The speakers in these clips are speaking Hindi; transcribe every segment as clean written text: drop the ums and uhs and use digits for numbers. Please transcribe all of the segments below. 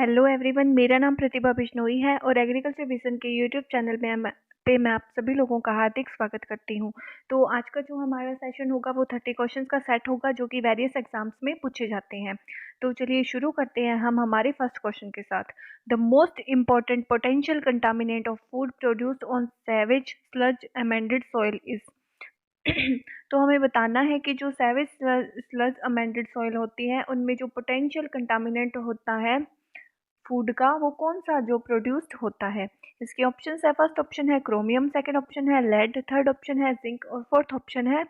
हेलो एवरीवन, मेरा नाम प्रतिभा बिश्नोई है और एग्रीकल्चर विजन के यूट्यूब चैनल मैं आप सभी लोगों का हार्दिक स्वागत करती हूँ। तो आज का जो हमारा सेशन होगा वो 30 क्वेश्चंस का सेट होगा जो कि वेरियस एग्जाम्स में पूछे जाते हैं। तो चलिए शुरू करते हैं हम हमारे फर्स्ट क्वेश्चन के साथ। The most important potential contaminant of food produced on savage sludge amended soil is तो हमें बताना है कि जो सैवेज स्लज अमेंडेड सॉइल होती है उनमें जो पोटेंशियल कंटामिनेंट होता है फूड का वो कौन सा जो प्रोड्यूस्ड होता है। इसके ऑप्शन है, फर्स्ट ऑप्शन है क्रोमियम, सेकंड ऑप्शन है लेड, थर्ड ऑप्शन है जिंक और फोर्थ ऑप्शन है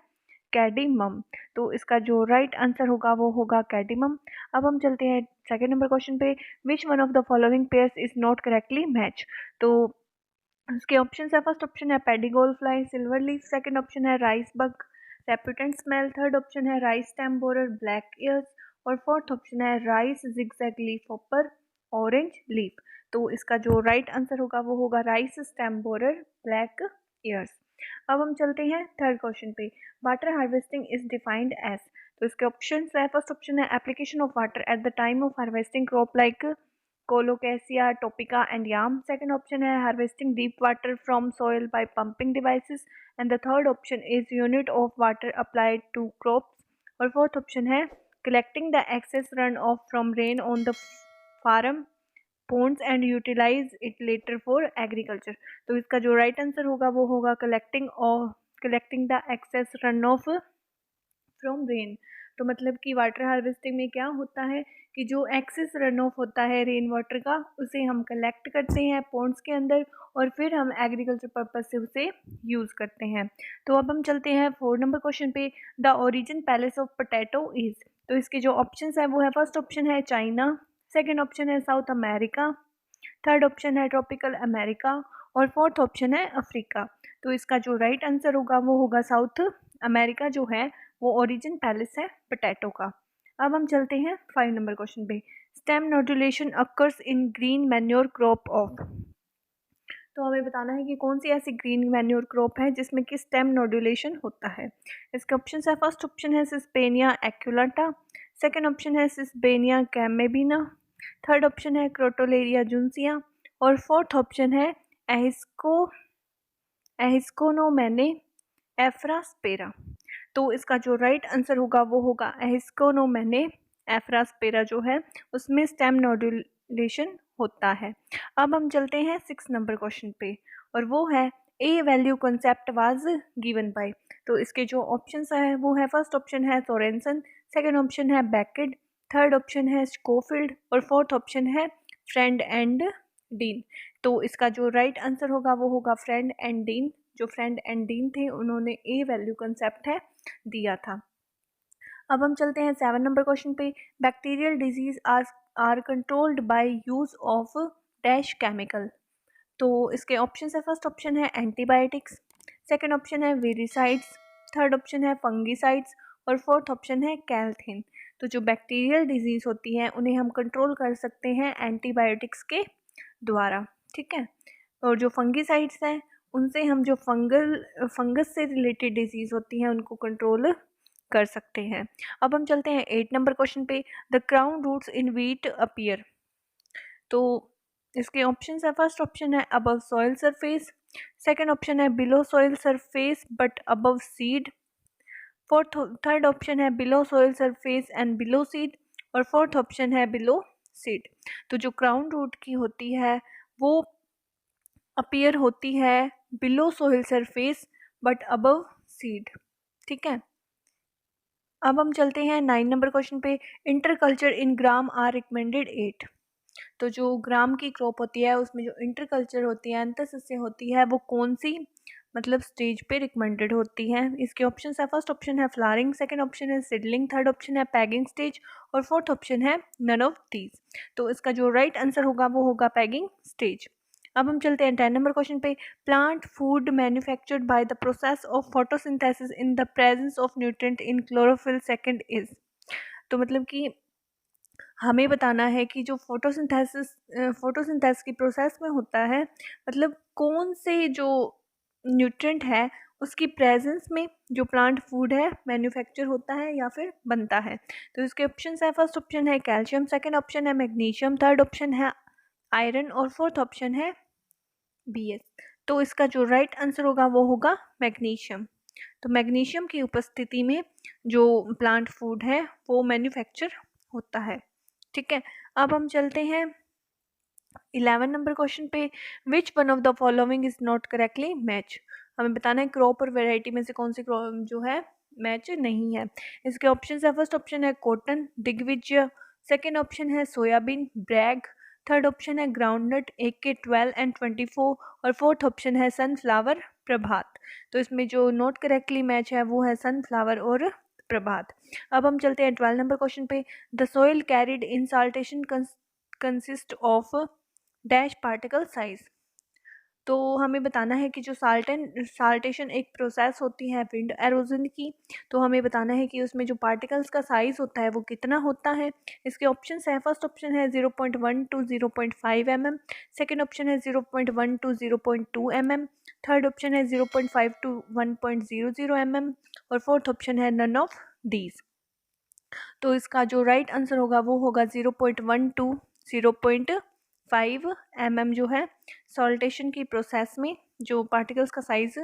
कैडमियम। तो इसका जो राइट आंसर होगा वो होगा कैडमियम। अब हम चलते हैं सेकंड नंबर क्वेश्चन पे। Which one of the following pairs is not correctly match. तो इसके ऑप्शन है, फर्स्ट ऑप्शन है paddy gall fly, silver leaf, second option है rice bug, repugnant smell, third option है rice stem borer, black ears और फोर्थ ऑप्शन है rice zigzag leaf hopper, orange leaf. तो इसका जो राइट आंसर होगा वो होगा rice stem borer, black ears. अब हम चलते हैं थर्ड क्वेश्चन पे। Water harvesting is defined as. तो इसके ऑप्शन है, फर्स्ट ऑप्शन है application of water at the time of harvesting crop like colocasia, tapioca and yam. Second option है harvesting deep water from soil by pumping devices and the third option is unit of water applied to crops और फोर्थ ऑप्शन है collecting the excess runoff from rain on the farm ponds and utilize it later for agriculture। तो इसका जो राइट आंसर होगा वो होगा collecting the excess runoff from rain. तो मतलब कि वाटर हार्वेस्टिंग में क्या होता है कि जो एक्सेस रन ऑफ होता है रेन वाटर का उसे हम कलेक्ट करते हैं पॉन्ड्स के अंदर और फिर हम एग्रीकल्चर पर्पज से उसे यूज़ करते हैं। तो अब हम चलते हैं 4 नंबर क्वेश्चन पे। The origin palace of potato is. तो इसके जो ऑप्शंस है वो है, फर्स्ट ऑप्शन है चाइना, सेकेंड ऑप्शन है साउथ अमेरिका, थर्ड ऑप्शन है ट्रॉपिकल अमेरिका और फोर्थ ऑप्शन है अफ्रीका। तो इसका जो राइट आंसर होगा वो होगा साउथ अमेरिका जो है वो ओरिजिन पैलेस है पोटैटो का। अब हम चलते हैं 5 नंबर क्वेश्चन पे। Stem nodulation occurs in green manure crop of. तो हमें बताना है कि कौन सी ऐसी ग्रीन मैन्योर क्रॉप है जिसमें कि स्टेम नोडुलेशन होता है। इसके ऑप्शन है, फर्स्ट ऑप्शन है सिस्पेनिया एक्युलाटा, सेकेंड ऑप्शन है सिस्पेनिया कैमेबिना, थर्ड ऑप्शन है क्रोटोलेरिया जुन्सिया और फोर्थ ऑप्शन है एहिस्कोनोमेने एफ्रास्पेरा। तो इसका जो राइट आंसर होगा वो होगा एहिस्कोनोमेने एफ्रास्पेरा जो है उसमें स्टेम नोडुलेशन होता है। अब हम चलते हैं 6 नंबर क्वेश्चन पे और वो है a value concept was given by. तो इसके जो ऑप्शंस है वो है, फर्स्ट ऑप्शन है सोरेनसन, सेकंड ऑप्शन है बैकेड, थर्ड ऑप्शन है स्कोफील्ड और फोर्थ ऑप्शन है फ्रेंड एंड डीन। तो इसका जो राइट आंसर होगा वो होगा फ्रेंड एंड डीन। जो फ्रेंड एंड डीन थे उन्होंने ए वैल्यू कंसेप्ट है दिया था। अब हम चलते हैं 7 नंबर क्वेश्चन पे। Bacterial disease are controlled by use of dash chemical. तो इसके ऑप्शन है, फर्स्ट ऑप्शन है एंटीबायोटिक्स, सेकंड ऑप्शन है वेरिसाइड्स, थर्ड ऑप्शन है फंगिसाइड्स और फोर्थ ऑप्शन है कैल्थिन। तो जो बैक्टीरियल डिजीज होती है उन्हें हम कंट्रोल कर सकते हैं एंटीबायोटिक्स के द्वारा, ठीक है। और जो फंगिसाइड्स हैं उनसे हम जो फंगस से रिलेटेड डिजीज होती हैं उनको कंट्रोल कर सकते हैं। अब हम चलते हैं 8 नंबर क्वेश्चन पे। The crown roots in wheat appear. तो इसके ऑप्शन है, फर्स्ट ऑप्शन है above soil surface, second option है below soil surface but above seed, third option है below soil surface and below seed और फोर्थ ऑप्शन है बिलो सीड। तो जो क्राउन रूट की होती है वो अपीयर होती है below soil surface but above seed, ठीक है। अब हम चलते हैं 9 नंबर क्वेश्चन पे। Interculture in gram are recommended 8। तो जो ग्राम की क्रॉप होती है उसमें जो इंटरकल्चर होती है अंतर सस्य होती है वो कौन सी मतलब स्टेज पे रिकमेंडेड होती है। इसके ऑप्शन है, फर्स्ट ऑप्शन है फ्लावरिंग, सेकंड ऑप्शन है सीडलिंग, थर्ड ऑप्शन है पैगिंग स्टेज और फोर्थ ऑप्शन है नन ऑफ दीज। तो इसका जो राइट आंसर होगा वो होगा पैगिंग स्टेज। अब हम चलते हैं 10 नंबर क्वेश्चन पे। Plant food manufactured by the process of photosynthesis in the presence of nutrient in chlorophyll second is. तो मतलब कि हमें बताना है कि जो फोटोसिंथेसिस की प्रोसेस में होता है मतलब कौन से जो न्यूट्रिएंट है उसकी प्रेजेंस में जो प्लांट फूड है मैन्युफैक्चर होता है या फिर बनता है। तो इसके ऑप्शन है, फर्स्ट ऑप्शन है कैल्शियम, सेकंड ऑप्शन है मैग्नीशियम, थर्ड ऑप्शन है आयरन और फोर्थ ऑप्शन है BS। तो इसका जो राइट आंसर होगा वो होगा मैग्नीशियम। तो मैग्नीशियम की उपस्थिति में जो प्लांट फूड है वो मैन्युफैक्चर होता है। ठीक है, अब हम चलते हैं 11 नंबर क्वेश्चन पे। Which one of the following is not correctly match. हमें बताना है क्रॉप और वेराइटी में से कौन सी क्रॉप जो है मैच नहीं है। इसके ऑप्शन है, फर्स्ट ऑप्शन है कॉटन दिग्विजय, सेकेंड ऑप्शन है सोयाबीन ब्रैग, थर्ड ऑप्शन है ग्राउंडनट AK 12 एंड 24 और फोर्थ ऑप्शन है सनफ्लावर प्रभात। तो इसमें जो नॉट करेक्टली मैच है वो है सनफ्लावर और प्रभात। अब हम चलते हैं 12 नंबर क्वेश्चन पे। The soil carried in saltation consist of dash particle size. तो हमें बताना है कि जो साल्टेशन एक प्रोसेस होती है विंड एरोजन की, तो हमें बताना है कि उसमें जो पार्टिकल्स का साइज होता है वो कितना होता है। इसके ऑप्शन है, फर्स्ट ऑप्शन है 0.1 to 0.5 mm, सेकेंड ऑप्शन है 0.1 to 0.2 mm, थर्ड ऑप्शन है 0.5 to 1.00 mm और फोर्थ ऑप्शन है नन ऑफ दीज। तो इसका जो राइट आंसर होगा वो होगा 0.1 to 0.5 mm जो है सॉल्टेशन की प्रोसेस में जो पार्टिकल्स का साइज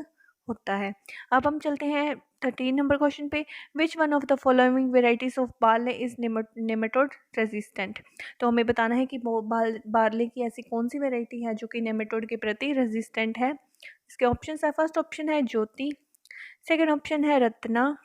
होता है। अब हम चलते हैं 13 नंबर क्वेश्चन पे। Which one of the following varieties of barley is nematode resistant. तो हमें बताना है कि बार्ले की ऐसी कौन सी वेराइटी है जो कि नेमेटोड के प्रति रेजिस्टेंट है। इसके ऑप्शन है, फर्स्ट ऑप्शन है ज्योति, सेकेंड ऑप्शन है रत्ना,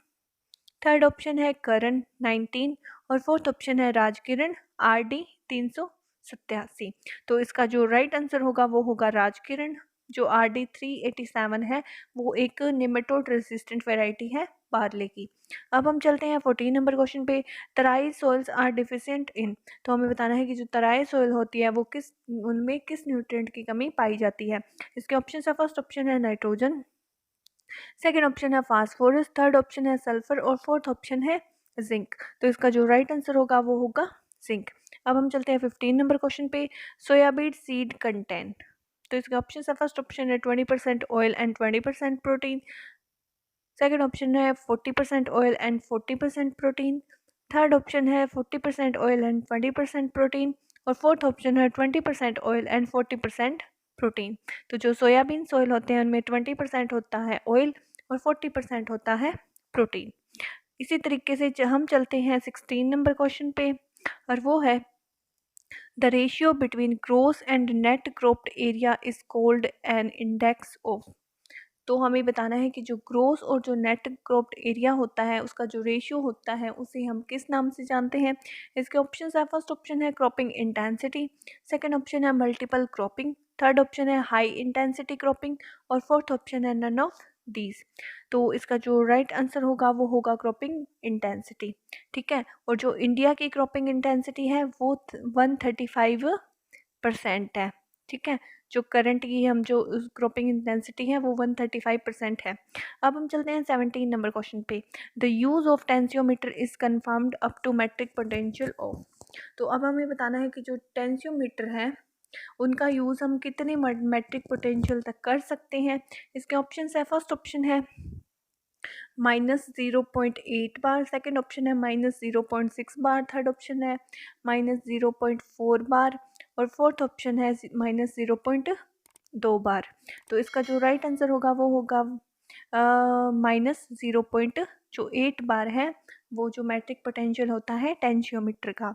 थर्ड ऑप्शन है करण 19 और फोर्थ ऑप्शन है राजकिरण RD 387। तो इसका जो राइट आंसर होगा वो होगा राजकिरण। जो RD 387 है वो एक नेमेटोड रेजिस्टेंट वेराइटी है बार्ले की। अब हम चलते हैं 14 नंबर क्वेश्चन पे। तराई सोइल्स आर डिफिशिएंट इन। तो हमें बताना है कि जो तराई सोइल होती है वो उनमें किस न्यूट्रिएंट की कमी पाई जाती है। इसके ऑप्शन है, फर्स्ट ऑप्शन है नाइट्रोजन, सेकेंड ऑप्शन है फास्फोरस, थर्ड ऑप्शन है सल्फर और फोर्थ ऑप्शन है जिंक। तो इसका जो राइट आंसर होगा वो होगा जिंक। अब हम चलते हैं 15 नंबर क्वेश्चन पे। Soybean seed content. तो इसके ऑप्शन है, फर्स्ट ऑप्शन है 20% oil and 20% protein, second option है 40% oil and 40% protein, third option है 40% ऑयल एंड 20% प्रोटीन और फोर्थ ऑप्शन है 20% ऑयल एंड 40% प्रोटीन। तो जो सोयाबीन सोयल होते हैं उनमें 20% होता है ऑयल और 40% होता है प्रोटीन। इसी तरीके से हम चलते हैं 16 नंबर क्वेश्चन पे और वो है the ratio between gross and net cropped area is called an index of. तो हमें बताना है कि जो ग्रोस और जो नेट क्रॉप्ड एरिया होता है उसका जो रेशियो होता है उसे हम किस नाम से जानते हैं। इसके ऑप्शन है, फर्स्ट ऑप्शन है क्रॉपिंग इंटेंसिटी, सेकंड ऑप्शन है मल्टीपल क्रॉपिंग, थर्ड ऑप्शन है हाई इंटेंसिटी क्रॉपिंग और फोर्थ ऑप्शन है नन ऑफ दीज। तो इसका जो राइट आंसर होगा वो होगा क्रॉपिंग इंटेंसिटी। ठीक है, और जो इंडिया की क्रॉपिंग इंटेंसिटी है वो 135% है। ठीक है, जो करंट की हम जो क्रॉपिंग इंटेंसिटी है वो 135% है। अब हम चलते हैं 17 नंबर क्वेश्चन पे। The use of tensiometer is confirmed up to matric potential of. तो अब हमें बताना है कि जो टेंसियोमीटर है उनका यूज़ हम कितने मैट्रिक पोटेंशियल तक कर सकते हैं। इसके ऑप्शन है, फर्स्ट ऑप्शन है -0.8 बार, सेकेंड ऑप्शन है -0.6 बार, थर्ड ऑप्शन है -0.4 बार और फोर्थ ऑप्शन है -0.2 बार। तो इसका जो राइट आंसर होगा वो होगा -0.8 बार है वो जो मैट्रिक पोटेंशियल होता है टेंशियोमीटर का।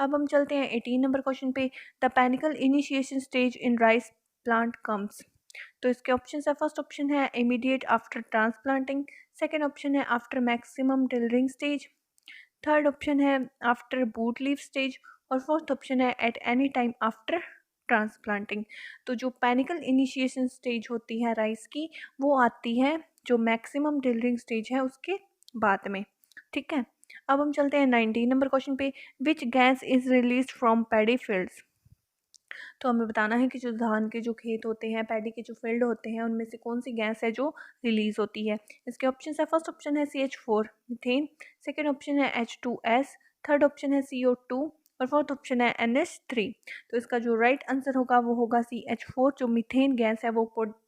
अब हम चलते हैं 18 नंबर क्वेश्चन पे। The panicle initiation stage in rice plant comes. तो इसके ऑप्शन है, फर्स्ट ऑप्शन है immediate after transplanting, second option है after maximum tillering stage, third option है आफ्टर बूट लीफ स्टेज और फोर्थ ऑप्शन है at any time after transplanting. तो जो पैनिकल इनिशिएशन स्टेज होती है राइस की वो आती है जो मैक्सिमम टिलरिंग स्टेज है उसके बाद में। ठीक है, अब हम चलते हैं 19 नंबर क्वेश्चन पे। Which gas is release from paddy fields. तो हमें बताना है कि जो धान के जो खेत होते हैं, पैडी के जो फील्ड होते हैं उनमें से कौन सी गैस है जो रिलीज होती है। इसके ऑप्शन है, फर्स्ट ऑप्शन है CH4 मीथेन, सेकेंड ऑप्शन है H2S, थर्ड ऑप्शन है CO2 और फोर्थ ऑप्शन है NH3। तो इसका जो राइट आंसर होगा वो होगा CH4, जो मीथेन गैस है वो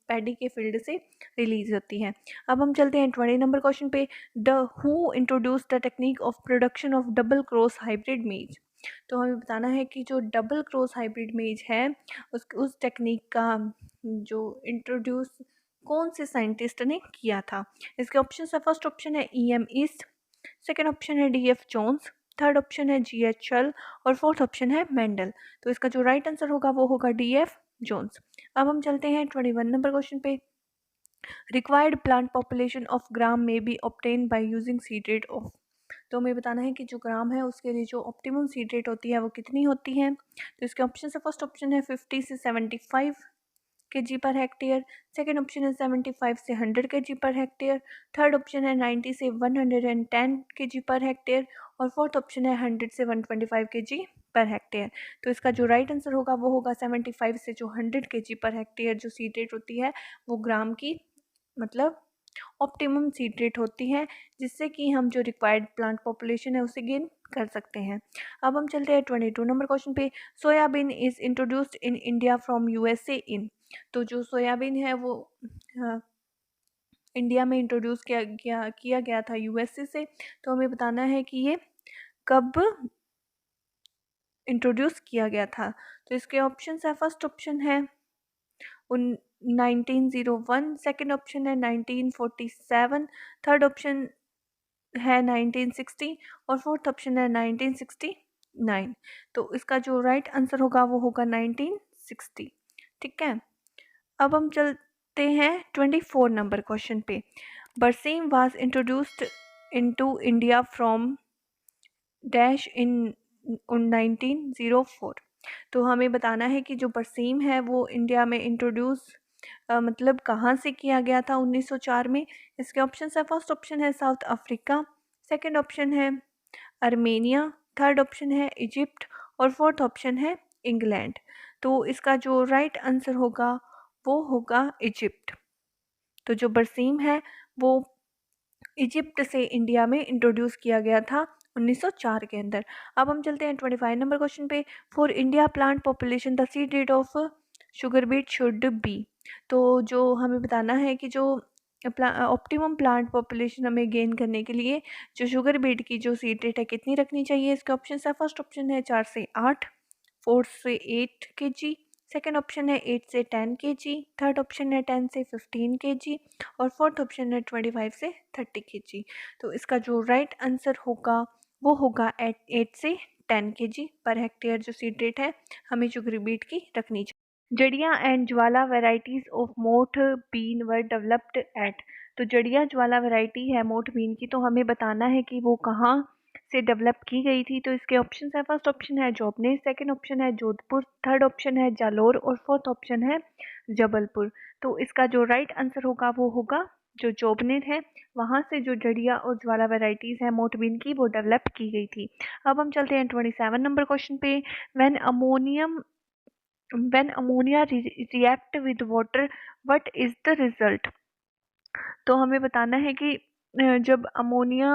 पैडी के फील्ड से रिलीज होती है। अब हम चलते हैं 20 नंबर क्वेश्चन पे। The who introduce the technique of production of double cross hybrid मेज। तो हमें बताना है कि जो डबल क्रॉस हाइब्रिड मेज है उस टेक्निक का जो इंट्रोड्यूस कौन से साइंटिस्ट ने किया था। इसके ऑप्शन है, फर्स्ट ऑप्शन है EM ईस्ट, सेकेंड ऑप्शन है DF जोन्स, थर्ड ऑप्शन है GH शल और फोर्थ ऑप्शन है मेंडल। तो इसका जो राइट आंसर होगा वो होगा DF जोन्स। अब हम चलते हैं 21 नंबर क्वेश्चन पे। Required plant population of gram में B obtain by using seed rate of. तो हमें बताना है कि जो ग्राम है उसके लिए जो ऑप्टिमम सीड रेट होती है वो कितनी होती है। तो इसके ऑप्शन से, फर्स्ट ऑप्शन है 50 से 75 kg per hectare, second option है 75 से 100 kg per hectare, third option है 90 से 110 kg पर हेक्टेयर और फोर्थ ऑप्शन है 100 से 125 kg पर हेक्टेयर। तो इसका जो राइट आंसर होगा वो होगा 75 से जो 100 kg पर हेक्टेयर जो सीड रेट होती है वो ग्राम की मतलब ऑप्टिमम सीड रेट होती है, जिससे कि हम जो रिक्वायर्ड प्लांट पॉपुलेशन है उसे गेन कर सकते हैं। अब हम चलते हैं 22 नंबर क्वेश्चन पे। Soybean is introduced in India from USA इन। तो जो सोयाबीन है वो इंडिया में इंट्रोड्यूस किया गया था USA से। तो हमें बताना है कि ये कब इंट्रोड्यूस किया गया था। तो इसके ऑप्शन है, फर्स्ट ऑप्शन है 1901, सेकेंड ऑप्शन है 1947, थर्ड ऑप्शन है 1960 और फोर्थ ऑप्शन है 1969। तो इसका जो राइट आंसर होगा वो होगा 1960। ठीक है। अब हम चलते हैं 24 नंबर क्वेश्चन पे। बरसीम was introduced into India from dash in 1904। तो हमें बताना है कि जो बरसीम है वो इंडिया में इंट्रोड्यूस मतलब कहाँ से किया गया था 1904 में। इसके ऑप्शन है, फर्स्ट ऑप्शन है साउथ अफ्रीका, सेकंड ऑप्शन है आर्मेनिया, थर्ड ऑप्शन है इजिप्ट और फोर्थ ऑप्शन है इंग्लैंड। तो इसका जो राइट आंसर होगा वो होगा इजिप्ट। तो जो बरसीम है वो इजिप्ट से इंडिया में इंट्रोड्यूस किया गया था 1904 के अंदर। अब हम चलते हैं 25 नंबर क्वेश्चन पे। For India plant population the seed rate of sugar beet should be. तो जो हमें बताना है कि जो ऑप्टिमम प्लांट पॉपुलेशन हमें गेन करने के लिए जो शुगर बीट की जो सीड रेट है कितनी रखनी चाहिए। इसके ऑप्शन है, फर्स्ट ऑप्शन है 4 से 8, फोर्थ से 8 kg, सेकेंड ऑप्शन है 8 से 10 kg, थर्ड ऑप्शन है 10 से 15 kg और फोर्थ ऑप्शन है 25 से 30 kg। तो इसका जो राइट आंसर होगा वो होगा 8 से 10 kg पर हेक्टेयर जो सीड रेट है हमें शुगर बीट की रखनी चाहिए। Jadia and Jwala varieties of moth bean were developed at. तो जड़िया ज्वाला वैरायटी है मोठ बीन की, तो हमें बताना है कि वो कहाँ से डेवलप की गई थी। तो इसके ऑप्शन है, फर्स्ट ऑप्शन है जोबनेर, सेकंड ऑप्शन है जोधपुर, थर्ड ऑप्शन है जालोर और फोर्थ ऑप्शन है जबलपुर। तो इसका जो राइट आंसर होगा वो होगा जो जोबनेर है, वहाँ से जो जड़िया और ज्वाला वैराइटीज है मोठ बीन की वो डेवलप की गई थी। अब हम चलते हैं 27 नंबर क्वेश्चन पे। When ammonia react with water, what is the result। तो हमें बताना है कि जब अमोनिया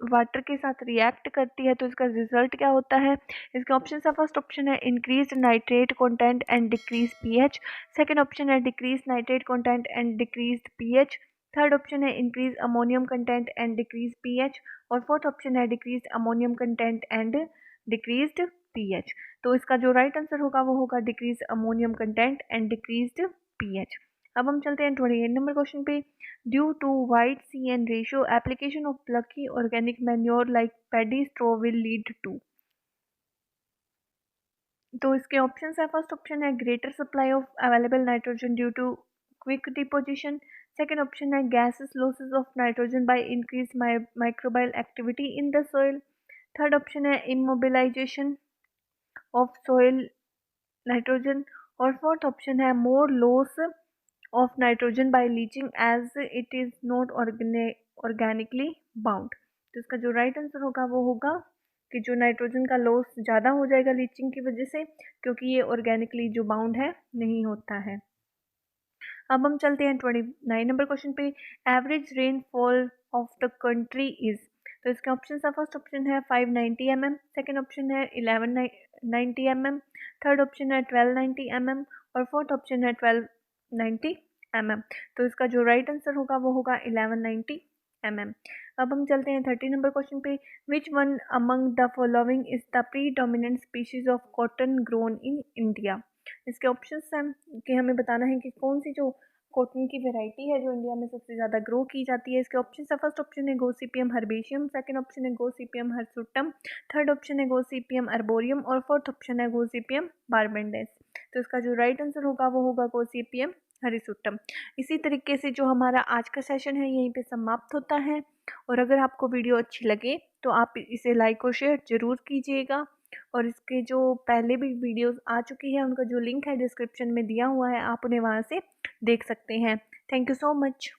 वाटर के साथ रिएक्ट करती है तो इसका रिजल्ट क्या होता है। इसके ऑप्शन है, फर्स्ट ऑप्शन है increase nitrate content and decrease pH, second option है decrease nitrate content and decrease pH, third option है increase ammonium content and decrease pH और फोर्थ ऑप्शन है decrease ammonium content and decreased pH. तो इसका जो राइट आंसर होगा वो होगा decrease ammonium content and decreased pH. अब हम चलते हैं 28 नंबर क्वेश्चन पे। Due to wide CN ratio application of प्लकी organic manure like paddy straw will lead to. तो इसके ऑप्शन है, फर्स्ट ऑप्शन है greater supply of available nitrogen due to quick deposition, second option है gases losses of nitrogen by increase microbial activity in the soil, third option है इमोबिलाइजेशन ऑफ सोइल नाइट्रोजन और फोर्थ ऑप्शन है more loss of nitrogen by leaching as it is not organically bound. तो इसका जो राइट आंसर होगा वो होगा कि जो नाइट्रोजन का लॉस ज़्यादा हो जाएगा लीचिंग की वजह से, क्योंकि ये ऑर्गेनिकली जो बाउंड है नहीं होता है। अब हम चलते हैं 29 नंबर क्वेश्चन पे। Average rainfall of the country is. तो इसके ऑप्शन है, फर्स्ट ऑप्शन है 590 mm, सेकेंड ऑप्शन है 1190 mm, थर्ड ऑप्शन है 1290 mm और फोर्थ ऑप्शन है 1290 mm। तो इसका जो राइट आंसर होगा वो होगा 1190 mm। अब हम चलते हैं 30 नंबर क्वेश्चन पे। Which one among the following is the predominant species of cotton grown in India. इसके ऑप्शंस हैं कि हमें बताना है कि कौन सी जो कॉटन की वैरायटी है जो इंडिया में सबसे ज़्यादा ग्रो की जाती है। इसके ऑप्शन है, फर्स्ट ऑप्शन है गोसिपियम हर्बेशियम, सेकंड ऑप्शन है गोसिपियम हर्सुटम, थर्ड ऑप्शन है गोसिपियम अर्बोरियम और फोर्थ ऑप्शन है गोसिपियम बारबेंडेंस। तो इसका जो राइट आंसर होगा वो होगा गोसिपियम हरिसुटम। इसी तरीके से जो हमारा आज का सेशन है यहीं पे समाप्त होता है। और अगर आपको वीडियो अच्छी लगे तो आप इसे लाइक और शेयर ज़रूर कीजिएगा। और इसके जो पहले भी वीडियोस आ चुकी है उनका जो लिंक है डिस्क्रिप्शन में दिया हुआ है, आप उन्हें वहाँ से देख सकते हैं। Thank you so much.